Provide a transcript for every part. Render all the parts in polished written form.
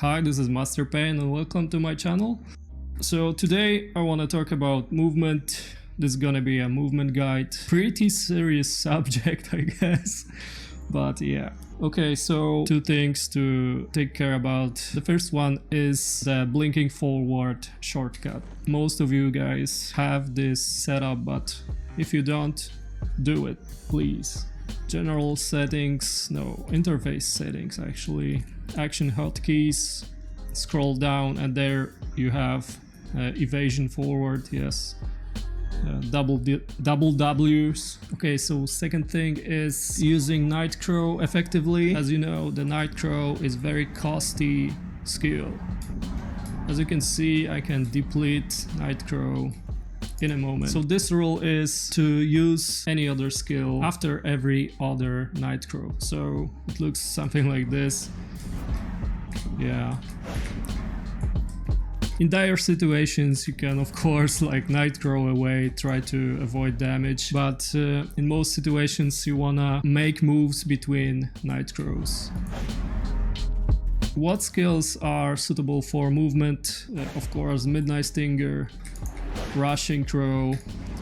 Hi, this is Master Pain and welcome to my channel. So today I want to talk about movement. This is gonna be a movement guide. Pretty serious subject, I guess. But yeah. Okay, so two things to take care about. The first one is the blinking forward shortcut. Most of you guys have this set up, but if you don't, do it, please. General settings, no, interface settings actually. Action hotkeys, scroll down and there you have evasion forward, yes. Double W's. Okay, so second thing is using Nitro effectively. As you know, the Nitro is very costly skill. As you can see, I can deplete Nitro in a moment. So this rule is to use any other skill after every other Nitro. So it looks something like this. Yeah. In dire situations, you can of course like Nitro away, try to avoid damage, but in most situations you wanna make moves between Nitros. What skills are suitable for movement? Of course, Midnight Stinger, Rushing Throw,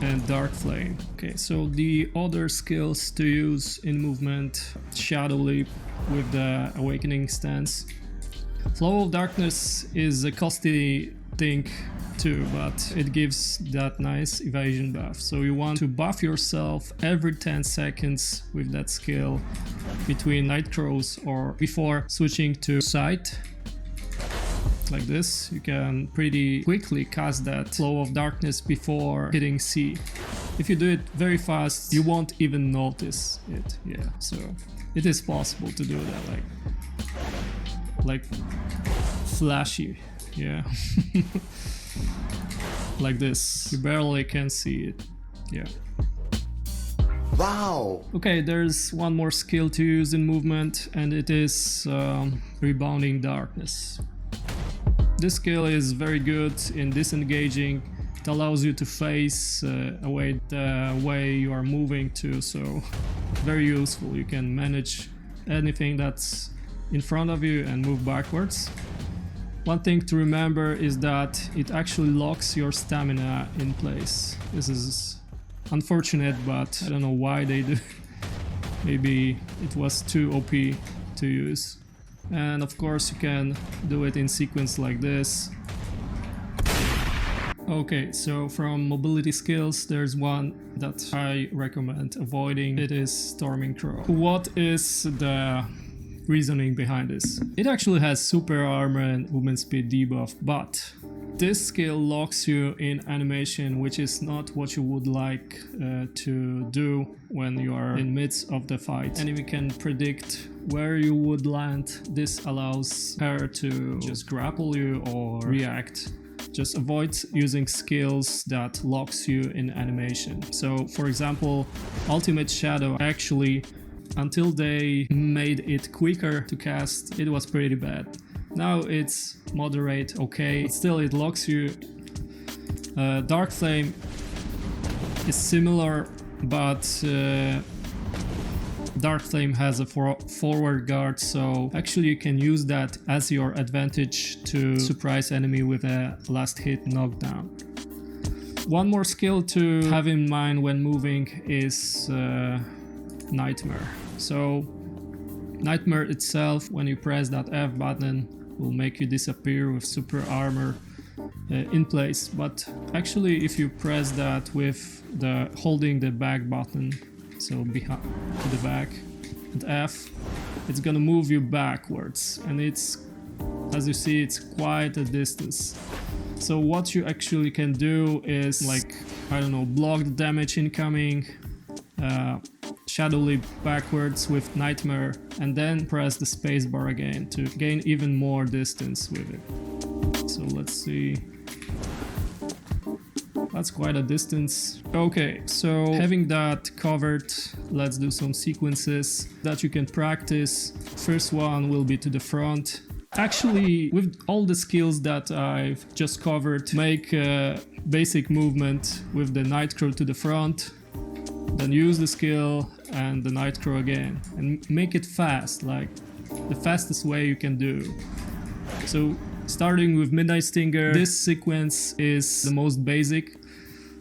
and Dark Flame. Okay, so the other skills to use in movement: Shadow Leap with the Awakening Stance. Flow of Darkness is a costly thing too, but it gives that nice evasion buff. So you want to buff yourself every 10 seconds with that skill between Nitros or before switching to Sight. Like this, you can pretty quickly cast that Flow of Darkness before hitting C. If you do it very fast, you won't even notice it. Yeah, so it is possible to do that, like flashy, yeah. Like this, you barely can see it. Yeah. Wow. Okay, there's one more skill to use in movement, and it is Rebounding Darkness. This skill is very good in disengaging. It allows you to face away the way you are moving to, so very useful. You can manage anything that's in front of you and move backwards. One thing to remember is that it actually locks your stamina in place. This is unfortunate, but I don't know why they do. Maybe it was too OP to use. And of course you can do it in sequence like this. Okay, so from mobility skills, there's one that I recommend avoiding. It is Storming Crow. What is the reasoning behind this? It actually has super armor and movement speed debuff, but this skill locks you in animation, which is not what you would like to do when you are in midst of the fight. Enemy can predict where you would land. This allows her to just grapple you or react. Just avoid using skills that locks you in animation. So for example, Ultimate Shadow actually, until they made it quicker to cast, it was pretty bad. Now it's moderate, okay, but still it locks you. Dark Flame is similar, but Dark Flame has a forward guard, so actually you can use that as your advantage to surprise enemy with a last hit knockdown. One more skill to have in mind when moving is Nightmare. So Nightmare itself, when you press that F button, will make you disappear with super armor in place. But actually if you press that with holding the back button, so behind to the back, and F, it's gonna move you backwards, and it's, as you see, it's quite a distance. So what you actually can do is, like, I don't know, block the damage incoming, Shadow Leap backwards with Nightmare, and then press the spacebar again to gain even more distance with it. So let's see. That's quite a distance. Okay, so having that covered, let's do some sequences that you can practice. First one will be to the front. Actually, with all the skills that I've just covered, make a basic movement with the Nitro to the front, then use the skill and the Nitro again, and make it fast, like the fastest way you can do. So starting with Midnight Stinger, this sequence is the most basic.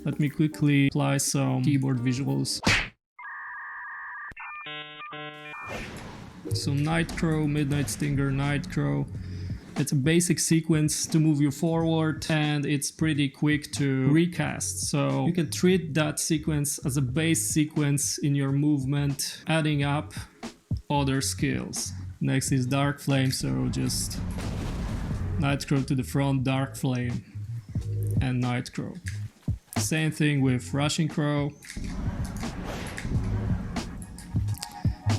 Let me quickly apply some keyboard visuals. So Nitro, Midnight Stinger, Nitro. It's a basic sequence to move you forward, and it's pretty quick to recast. So you can treat that sequence as a base sequence in your movement, adding up other skills. Next is Dark Flame, so just Nitro to the front, Dark Flame, and Nitro. Same thing with Rushing Crow.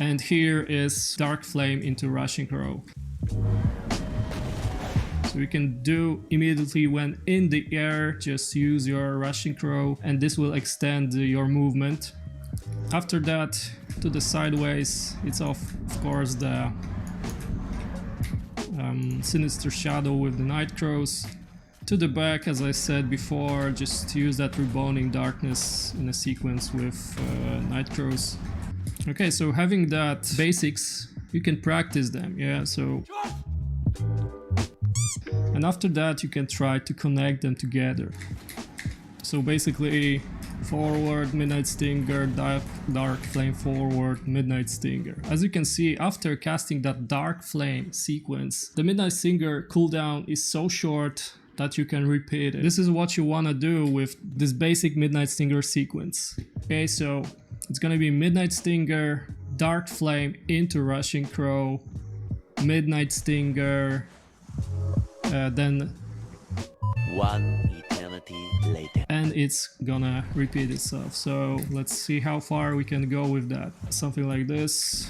And here is Dark Flame into Rushing Crow. So you can do immediately when in the air, just use your Rushing Crow, and this will extend your movement. After that, to the sideways, it's of course the Sinister Shadow with the Nitros. To the back, as I said before, just use that Rebounding Darkness in a sequence with Nitros. Okay, so having that basics, you can practice them, yeah, so... And after that you can try to connect them together. So basically forward, Midnight Stinger, Dark Flame forward, Midnight Stinger. As you can see, after casting that Dark Flame sequence, the Midnight Stinger cooldown is so short that you can repeat it. This is what you want to do with this basic Midnight Stinger sequence. Okay, so it's gonna be Midnight Stinger, Dark Flame into Rushing Crow, Midnight Stinger, then one eternity later, and it's gonna repeat itself. So let's see how far we can go with that. Something like this.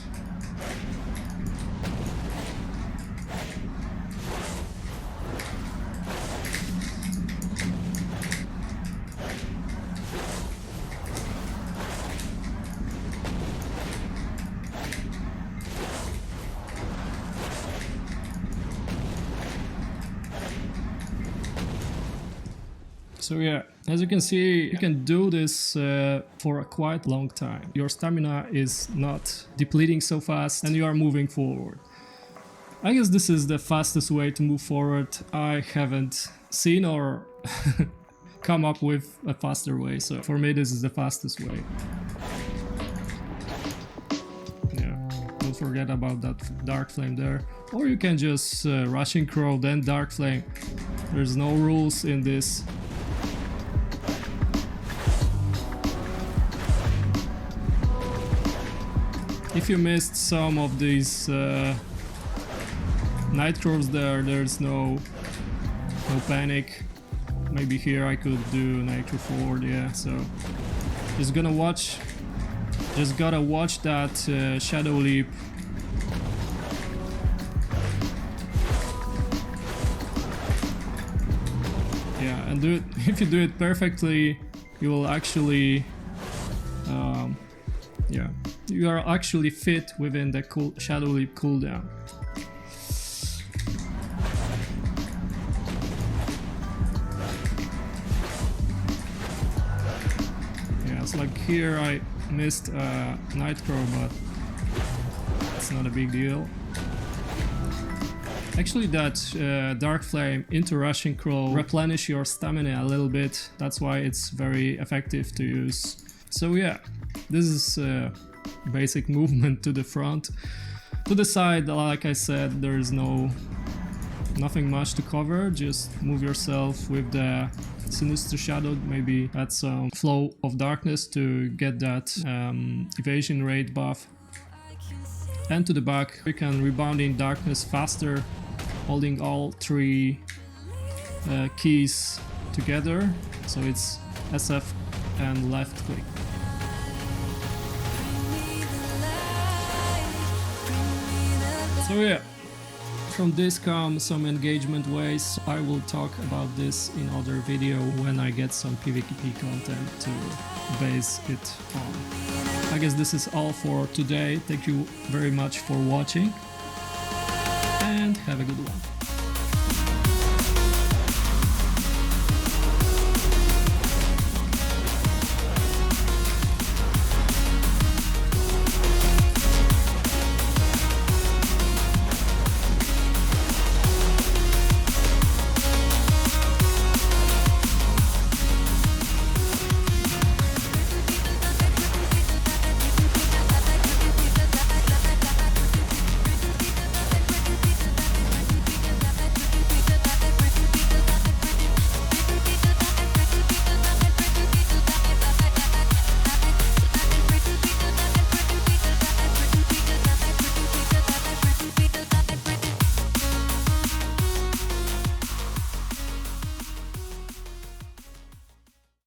So yeah, as you can see, you can do this for a quite long time. Your stamina is not depleting so fast and you are moving forward. I guess this is the fastest way to move forward. I haven't seen or come up with a faster way, so for me this is the fastest way. Yeah, don't forget about that Dark Flame there. Or you can just Rushing Crow, then Dark Flame. There's no rules in this. If you missed some of these Nitros there's no panic. Maybe here I could do Nitro forward, yeah, so just gotta watch that Shadow Leap. Yeah, and if you do it perfectly, you will actually yeah, you are actually fit within the Shadow Leap cooldown. Yeah, it's like here I missed Nitro, but it's not a big deal. Actually, that Dark Flame into Rushing Crow replenish your stamina a little bit. That's why it's very effective to use. So yeah, this is basic movement to the front. To the side, like I said, there is nothing much to cover. Just move yourself with the Sinister Shadow, maybe add some Flow of Darkness to get that evasion rate buff. And to the back, you can Rebounding Darkness faster, holding all three keys together. So it's SF and left click. So yeah, from this come some engagement ways. I will talk about this in other video when I get some PvP content to base it on. I guess this is all for today. Thank you very much for watching and have a good one.